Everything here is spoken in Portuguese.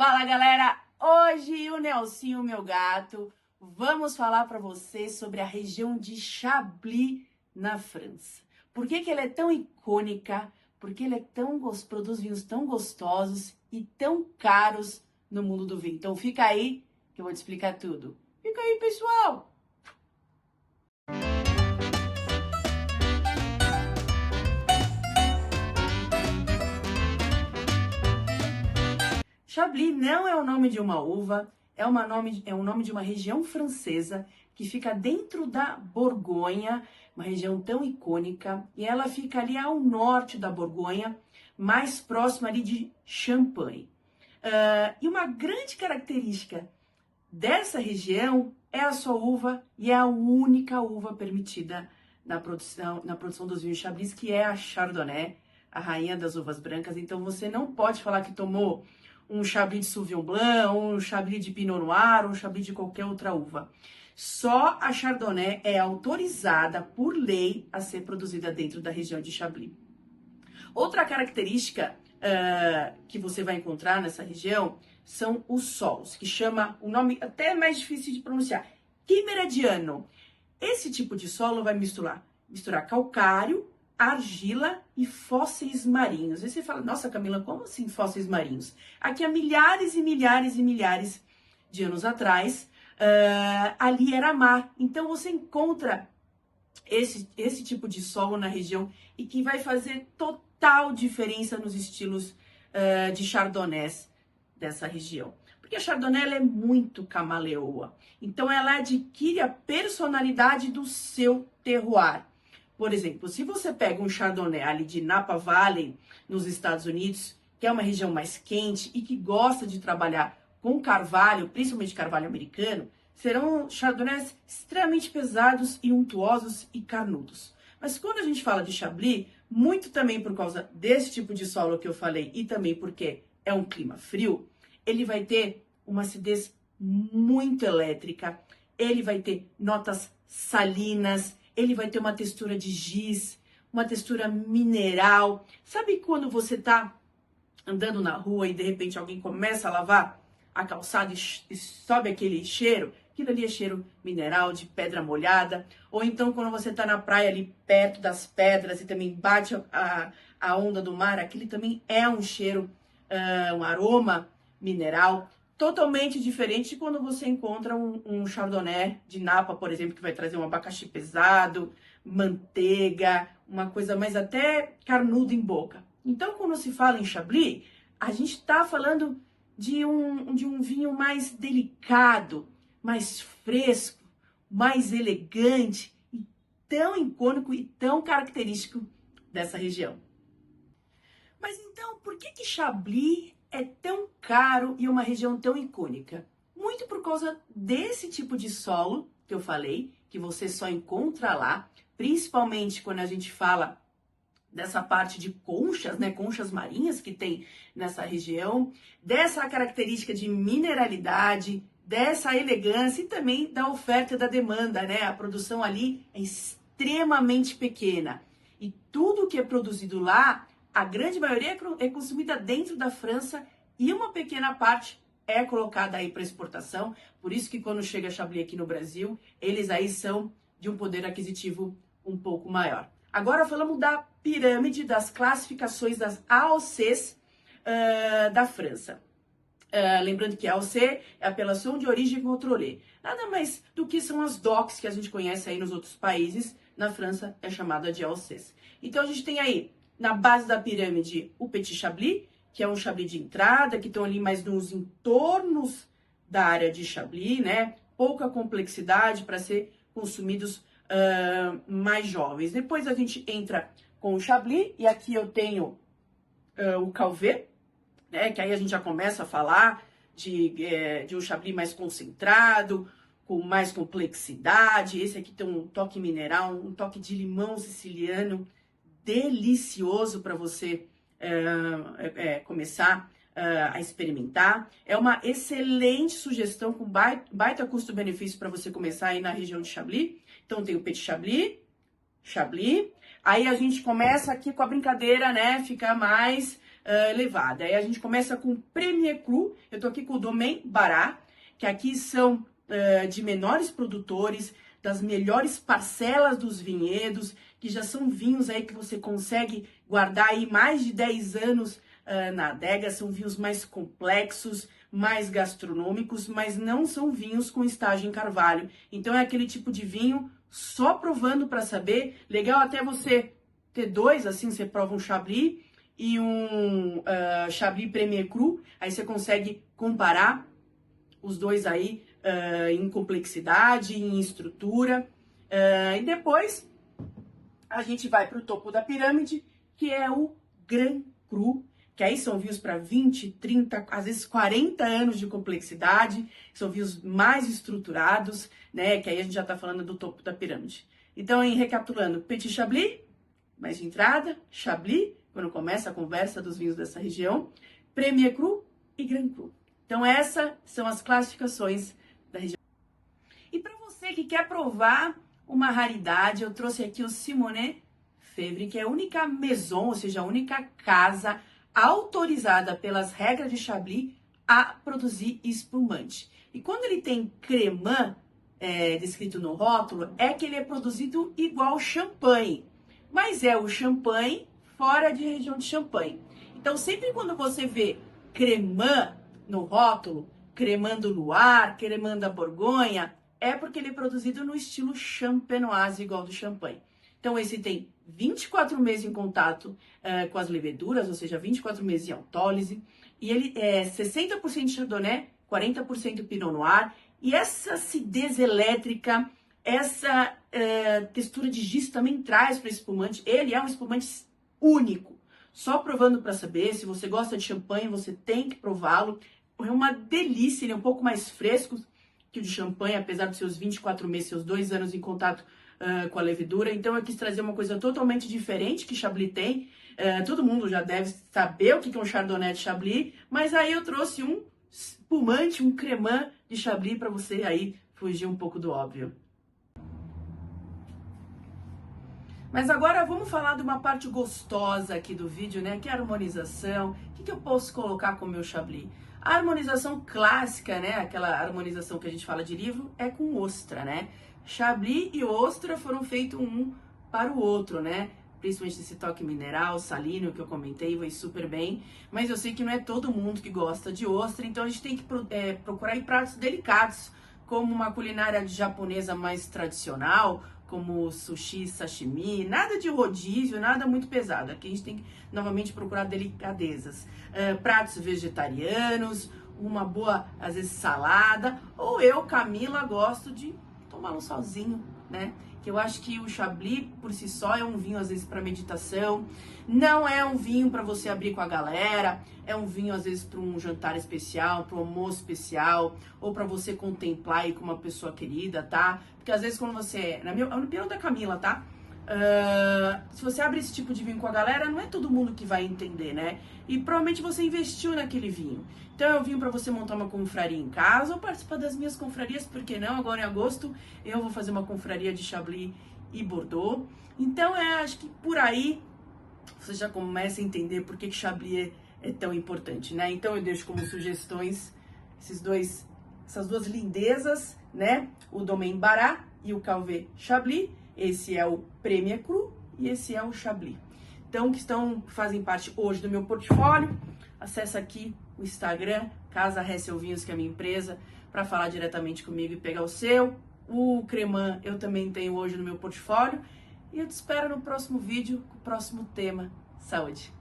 Fala, galera! Hoje o Nelsinho, meu gato, vamos falar para vocês sobre a região de Chablis, na França. Por que que ela é tão icônica? Por que ela é produz vinhos tão gostosos e tão caros no mundo do vinho? Então fica aí que eu vou te explicar tudo. Fica aí, pessoal! Chablis não é o nome de uma uva, é o nome de uma região francesa que fica dentro da Borgonha, uma região tão icônica, e ela fica ali ao norte da Borgonha, mais próxima ali de Champagne. E uma grande característica dessa região é a sua uva, e é a única uva permitida na produção dos vinhos Chablis, que é a Chardonnay, a rainha das uvas brancas. Então você não pode falar que tomou um Chablis de Sauvignon Blanc, um Chablis de Pinot Noir, um Chablis de qualquer outra uva. Só a Chardonnay é autorizada por lei a ser produzida dentro da região de Chablis. Outra característica que você vai encontrar nessa região são os solos, que chama um nome até mais difícil de pronunciar, Quiméradiano. Esse tipo de solo vai misturar calcário, argila e fósseis marinhos. Aí você fala, nossa, Camila, como assim fósseis marinhos? Aqui há milhares e milhares e milhares de anos atrás, ali era mar. Então você encontra esse tipo de solo na região e que vai fazer total diferença nos estilos de chardonnays dessa região. Porque a Chardonnay ela é muito camaleoa. Então ela adquire a personalidade do seu terroir. Por exemplo, se você pega um Chardonnay ali de Napa Valley, nos Estados Unidos, que é uma região mais quente e que gosta de trabalhar com carvalho, principalmente carvalho americano, serão Chardonnays extremamente pesados e untuosos e carnudos. Mas quando a gente fala de Chablis, muito também por causa desse tipo de solo que eu falei e também porque é um clima frio, ele vai ter uma acidez muito elétrica, ele vai ter notas salinas, ele vai ter uma textura de giz, uma textura mineral. Sabe quando você tá andando na rua e de repente alguém começa a lavar a calçada e sobe aquele cheiro? Aquilo ali é cheiro mineral, de pedra molhada. Ou então quando você tá na praia ali perto das pedras e também bate a onda do mar, aquele também é um cheiro, um aroma mineral. Totalmente diferente de quando você encontra um Chardonnay de Napa, por exemplo, que vai trazer um abacaxi pesado, manteiga, uma coisa mais até carnuda em boca. Então, quando se fala em Chablis, a gente está falando de um vinho mais delicado, mais fresco, mais elegante e tão icônico e tão característico dessa região. Mas então, por que Chablis é tão caro e uma região tão icônica? Muito por causa desse tipo de solo que eu falei, que você só encontra lá, principalmente quando a gente fala dessa parte de conchas, né, conchas marinhas que tem nessa região, dessa característica de mineralidade, dessa elegância e também da oferta e da demanda, né? A produção ali é extremamente pequena e tudo que é produzido lá, a grande maioria é consumida dentro da França e uma pequena parte é colocada aí para exportação. Por isso que quando chega a Chablis aqui no Brasil, eles aí são de um poder aquisitivo um pouco maior. Agora falamos da pirâmide das classificações das AOCs da França. Lembrando que a AOC é apelação de origem controlée. Nada mais do que são as DOCs que a gente conhece aí nos outros países. Na França é chamada de AOCs. Então a gente tem aí na base da pirâmide o Petit Chablis, que é um Chablis de entrada, que estão ali mais nos entornos da área de Chablis, né? Pouca complexidade para ser consumidos mais jovens. Depois a gente entra com o Chablis, e aqui eu tenho o Calvé, né? Que aí a gente já começa a falar de um Chablis mais concentrado, com mais complexidade. Esse aqui tem um toque mineral, um toque de limão siciliano, delicioso para você começar a experimentar. É uma excelente sugestão com baita custo-benefício para você começar aí na região de Chablis. Então tem o Petit Chablis. Aí a gente começa aqui com a brincadeira, né? Fica mais elevada. Aí a gente começa com Premier Cru. Eu tô aqui com o Domaine Bará, que aqui são de menores produtores, das melhores parcelas dos vinhedos, que já são vinhos aí que você consegue guardar aí mais de 10 anos na adega. São vinhos mais complexos, mais gastronômicos, mas não são vinhos com estágio em carvalho. Então é aquele tipo de vinho só provando para saber. Legal até você ter dois, assim, você prova um Chablis e um Chablis Premier Cru, aí você consegue comparar os dois aí em complexidade, em estrutura. E depois a gente vai para o topo da pirâmide, que é o Grand Cru, que aí são vinhos para 20, 30, às vezes 40 anos de complexidade, são vinhos mais estruturados, né? Que aí a gente já está falando do topo da pirâmide. Então, recapitulando, Petit Chablis, mais de entrada, Chablis, quando começa a conversa dos vinhos dessa região, Premier Cru e Grand Cru. Então, essas são as classificações da região. E para você que quer provar uma raridade, eu trouxe aqui o Simone Fevre, que é a única maison, ou seja, a única casa autorizada pelas regras de Chablis a produzir espumante. E quando ele tem cremant descrito no rótulo, é que ele é produzido igual champanhe, mas é o champanhe fora de região de Champagne. Então, sempre quando você vê cremant no rótulo, cremant do Loire, cremant da Borgonha, é porque ele é produzido no estilo champenoise, igual do champanhe. Então, esse tem 24 meses em contato com as leveduras, ou seja, 24 meses em autólise, e ele é 60% Chardonnay, 40% Pinot Noir, e essa acidez elétrica, essa textura de giz também traz para esse espumante. Ele é um espumante único, só provando para saber. Se você gosta de champanhe, você tem que prová-lo. É uma delícia, ele é um pouco mais fresco que o de champanhe, apesar dos seus 24 meses, seus 2 anos em contato com a levedura. Então eu quis trazer uma coisa totalmente diferente que Chablis tem. Todo mundo já deve saber o que é um Chardonnay de Chablis, mas aí eu trouxe um espumante, um cremant de Chablis para você aí fugir um pouco do óbvio. Mas agora vamos falar de uma parte gostosa aqui do vídeo, né? Que é a harmonização. O que eu posso colocar com o meu Chablis? A harmonização clássica, né? Aquela harmonização que a gente fala de livro, é com ostra, né? Chablis e ostra foram feitos um para o outro, né? Principalmente esse toque mineral, salino, que eu comentei, vai super bem. Mas eu sei que não é todo mundo que gosta de ostra, então a gente tem que procurar em pratos delicados, como uma culinária japonesa mais tradicional, como sushi, sashimi, nada de rodízio, nada muito pesado. Aqui a gente tem que, novamente, procurar delicadezas. Pratos vegetarianos, uma boa, às vezes, salada. Ou eu, Camila, gosto de tomar um sozinho, né? Que eu acho que o Chablis, por si só, é um vinho, às vezes, para meditação. Não é um vinho para você abrir com a galera. É um vinho, às vezes, para um jantar especial, para um almoço especial, ou para você contemplar aí com uma pessoa querida, tá? Porque, às vezes, quando você... Na opinião da Camila, tá? Se você abre esse tipo de vinho com a galera, não é todo mundo que vai entender, né? E provavelmente você investiu naquele vinho. Então é um vinho para você montar uma confraria em casa ou participar das minhas confrarias, porque não? Agora em agosto eu vou fazer uma confraria de Chablis e Bordeaux. Então acho que por aí você já começa a entender por que Chablis é tão importante, né? Então eu deixo como sugestões essas duas lindezas, né? O Domaine Bará e o Cuvée Chablis. Esse é o Premier Cru e esse é o Chablis. Então, que fazem parte hoje do meu portfólio, acessa aqui o Instagram, Casa Hessel Vinhos, que é a minha empresa, para falar diretamente comigo e pegar o seu. O cremant eu também tenho hoje no meu portfólio. E eu te espero no próximo vídeo com o próximo tema. Saúde!